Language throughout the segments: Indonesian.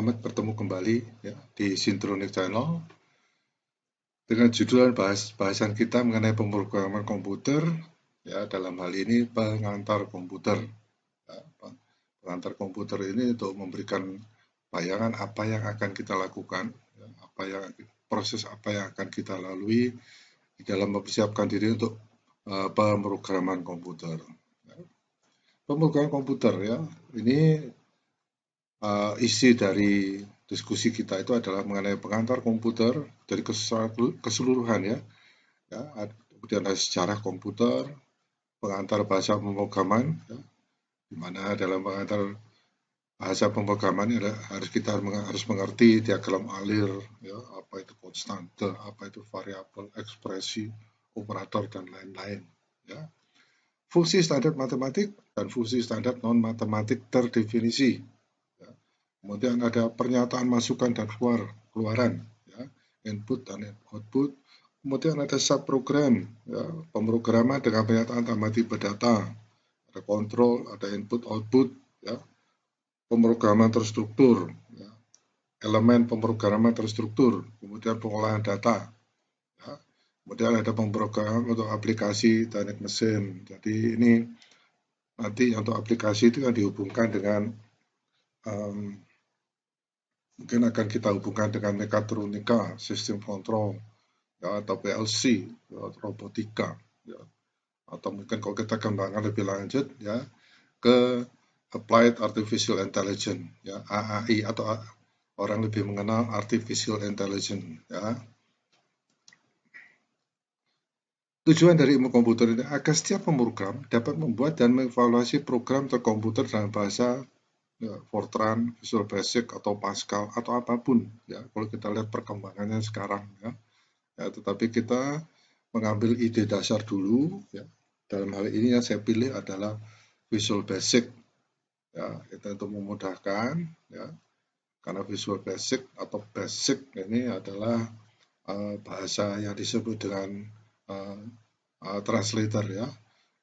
Selamat bertemu kembali ya, di Syntronic Channel dengan judul bahasan kita mengenai pemrograman komputer ya, dalam hal ini pengantar komputer. Ya, pengantar komputer ini untuk memberikan bayangan apa yang akan kita lakukan, ya, proses apa yang akan kita lalui di dalam mempersiapkan diri untuk pemrograman komputer. Ya. Pemrograman komputer ya, ini isi dari diskusi kita itu adalah mengenai pengantar komputer dari keseluruhan ya. Kemudian ada sejarah komputer, pengantar bahasa pemrograman, ya, di mana dalam pengantar bahasa pemrograman kita harus mengerti diagram alir, ya, apa itu konstante, apa itu variabel, ekspresi, operator dan lain-lain. Ya. Fungsi standar matematik dan fungsi standar non matematik terdefinisi. Kemudian ada pernyataan masukan dan keluaran, ya, input dan output. Kemudian ada subprogram, ya, pemrograman dengan pernyataan tambah tipe data. Ada kontrol, ada input output, ya, pemrograman terstruktur, ya, elemen pemrograman terstruktur, kemudian pengolahan data. Ya. Kemudian ada pemrograman untuk aplikasi teknik mesin. Jadi ini nanti untuk aplikasi itu kan dihubungkan dengan mungkin akan kita hubungkan dengan mekatronika, sistem kontrol, ya, atau PLC, ya, robotika, ya. Atau mungkin kalau kita kembangkan lebih lanjut, ya, ke Applied Artificial Intelligence, ya, AAI, atau orang lebih mengenal Artificial Intelligence. Ya. Tujuan dari ilmu komputer ini agar setiap pemrogram dapat membuat dan mengevaluasi program terkomputer dalam bahasa ya, Fortran, Visual Basic atau Pascal atau apapun ya, kalau kita lihat perkembangannya sekarang ya. Ya, tetapi kita mengambil ide dasar dulu ya. Dalam hal ini yang saya pilih adalah Visual Basic ya, itu untuk memudahkan ya, karena Visual Basic atau Basic ini adalah bahasa yang disebut dengan translator ya.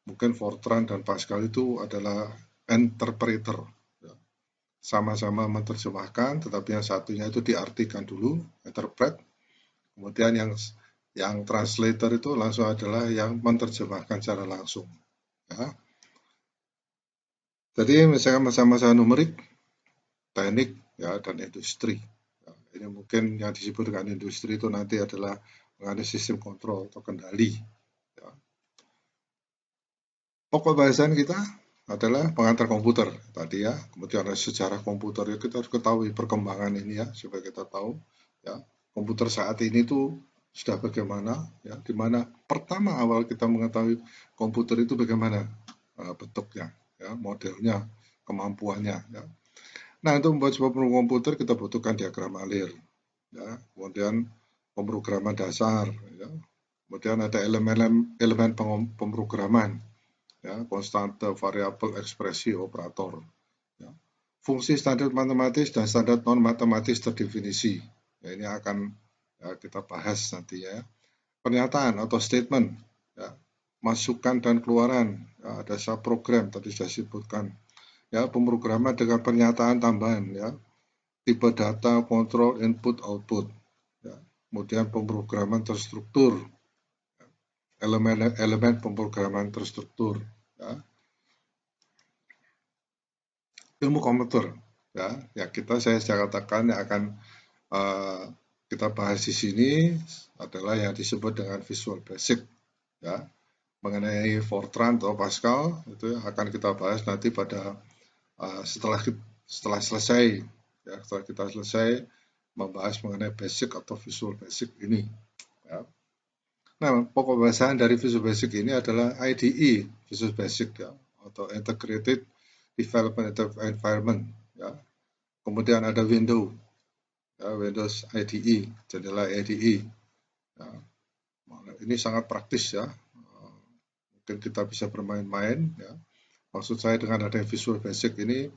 Mungkin Fortran dan Pascal itu adalah interpreter, sama-sama menerjemahkan, tetapi yang satunya itu diartikan dulu, interpret. Kemudian yang translator itu langsung adalah yang menerjemahkan secara langsung. Ya. Jadi misalnya masa-masa numerik, teknik, ya, dan industri. Ya, ini mungkin yang disebut dengan industri itu nanti adalah mengenai sistem kontrol atau kendali. Ya. Pokok bahasan kita adalah pengantar komputer tadi ya, kemudian ada sejarah komputer ya, kita harus ketahui perkembangan ini ya, supaya kita tahu ya komputer saat ini tuh sudah bagaimana ya, dimana pertama awal kita mengetahui komputer itu bagaimana bentuknya ya, modelnya, kemampuannya ya. Nah, untuk membuat sebuah komputer kita butuhkan diagram alir ya, kemudian pemrograman dasar ya, kemudian ada elemen pemrograman ya, konstante, variabel, ekspresi, operator. Ya. Fungsi standar matematis dan standar non-matematis terdefinisi. Ya, ini akan ya, kita bahas nanti ya. Pernyataan atau statement, ya. Masukan dan keluaran, ya, ada subprogram tadi sudah disebutkan. Ya, pemrograman dengan pernyataan tambahan, ya. Tipe data, kontrol, input, output. Ya. Kemudian pemrograman terstruktur, elemen pemrograman terstruktur. Ya. Ilmu komputer ya saya katakan yang akan kita bahas di sini adalah yang disebut dengan Visual Basic ya, mengenai Fortran atau Pascal itu akan kita bahas nanti pada setelah selesai ya, setelah kita selesai membahas mengenai basic atau Visual Basic ini ya. Nah, pokok bahasan dari Visual Basic ini adalah IDE Visual Basic ya, atau Integrated Development Environment ya. Kemudian ada Windows ya, Windows IDE, jendela IDE ya. Ini sangat praktis ya, mungkin kita bisa bermain-main ya. Maksud saya dengan ada Visual Basic ini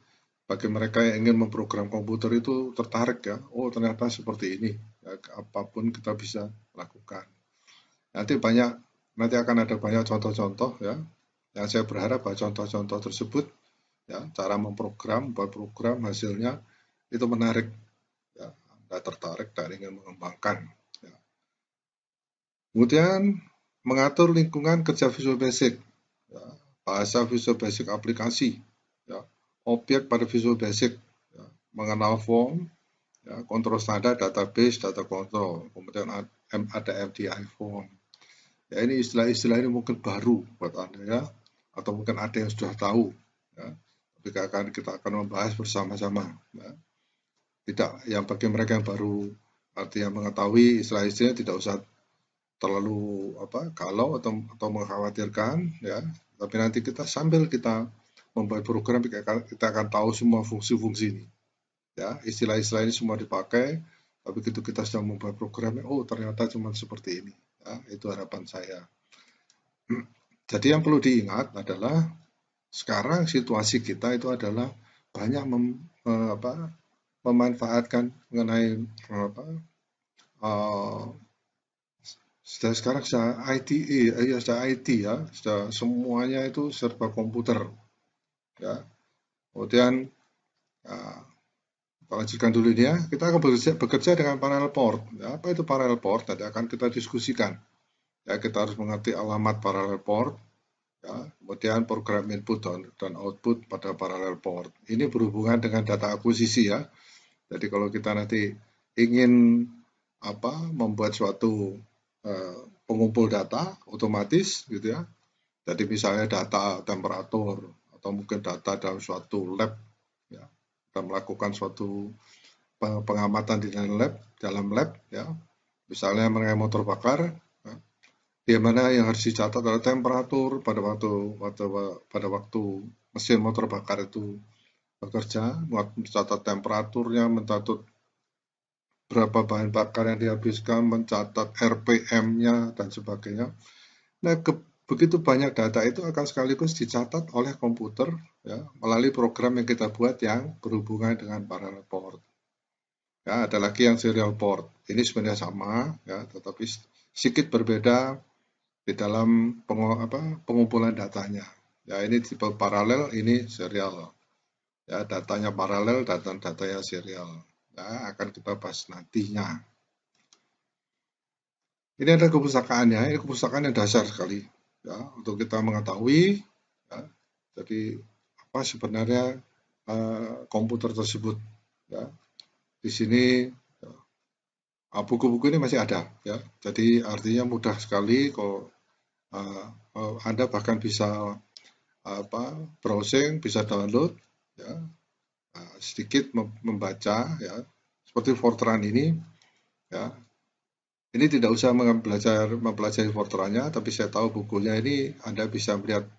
bagi mereka yang ingin memprogram komputer itu tertarik ya, oh ternyata seperti ini ya, apapun kita bisa lakukan. Nanti akan ada banyak contoh-contoh ya, yang saya berharap bahwa contoh-contoh tersebut ya, cara memprogram, buat program hasilnya itu menarik tidak tertarik, tidak ingin mengembangkan. Ya. Kemudian mengatur lingkungan kerja Visual Basic, ya. Bahasa Visual Basic aplikasi, ya. Objek pada Visual Basic, ya. Mengenal form, ya. Kontrol standar, database, data control, kemudian ada MDI form. Ya, ini istilah-istilah ini mungkin baru buat Anda ya, atau mungkin ada yang sudah tahu. Ya. Tapi kita akan membahas bersama-sama. Ya. Tidak, yang bagi mereka yang baru artinya mengetahui istilah-istilahnya tidak usah terlalu galau atau mengkhawatirkan ya. Tapi nanti sambil kita membuat program kita akan tahu semua fungsi-fungsi ini. Ya, istilah-istilah ini semua dipakai, tapi begitu kita sedang membuat programnya, oh ternyata cuma seperti ini. Ya, itu harapan saya. Jadi yang perlu diingat adalah sekarang situasi kita itu adalah banyak memanfaatkan mengenai sudah sekarang sudah sudah IT ya, sudah semuanya itu serba komputer ya. Kemudian kita lanjutkan dulu ini ya, kita akan bekerja dengan parallel port. Ya, apa itu parallel port? Nanti akan kita diskusikan. Ya, kita harus mengerti alamat parallel port. Ya, kemudian program input dan output pada parallel port. Ini berhubungan dengan data akuisisi ya. Jadi kalau kita nanti ingin membuat suatu pengumpul data otomatis gitu ya. Jadi misalnya data temperatur atau mungkin data dalam suatu lab ya. Kita melakukan suatu pengamatan di dalam lab ya. Misalnya mengenai motor bakar ya. Di mana yang harus dicatat adalah temperatur pada waktu mesin motor bakar itu bekerja, mencatat temperaturnya, mencatat berapa bahan bakar yang dihabiskan, mencatat RPM-nya dan sebagainya. Nah, begitu banyak data itu akan sekaligus dicatat oleh komputer ya, melalui program yang kita buat yang berhubungan dengan parallel port. Ya, ada lagi yang serial port. Ini sebenarnya sama ya, tetapi sedikit berbeda di dalam pengumpulan datanya. Ya, ini tipe paralel, ini serial. Ya, datanya paralel, datanya serial. Ya, akan kita bahas nantinya. Ini ada kepustakaannya, ini kepustakaan yang dasar sekali ya untuk kita mengetahui ya, jadi apa sebenarnya komputer tersebut ya. Di sini buku-buku ini masih ada ya. Jadi artinya mudah sekali kalau Anda bahkan bisa browsing, bisa download ya. Sedikit membaca ya. Seperti Fortran ini ya. Ini tidak usah mempelajari Fortran-nya, tapi saya tahu bukunya ini Anda bisa melihat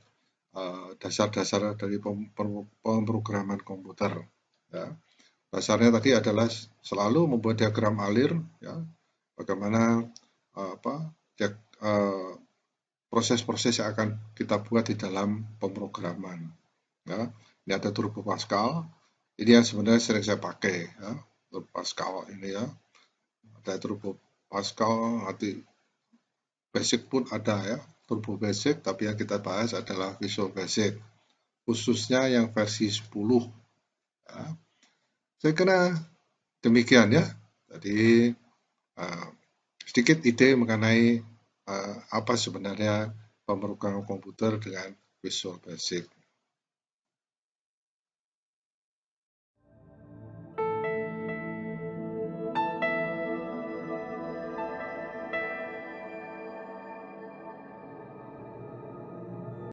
dasar-dasar dari pemrograman komputer. Ya. Dasarnya tadi adalah selalu membuat diagram alir, ya, bagaimana proses-proses yang akan kita buat di dalam pemrograman. Ya. Ini ada Turbo Pascal, ini yang sebenarnya sering saya pakai, ya. Turbo Pascal ini ya, ada Turbo Pascal, nanti Basic pun ada ya, Turbo Basic, tapi yang kita bahas adalah Visual Basic, khususnya yang versi 10. Ya. Saya kira demikian ya. Jadi sedikit ide mengenai apa sebenarnya pemrograman komputer dengan Visual Basic.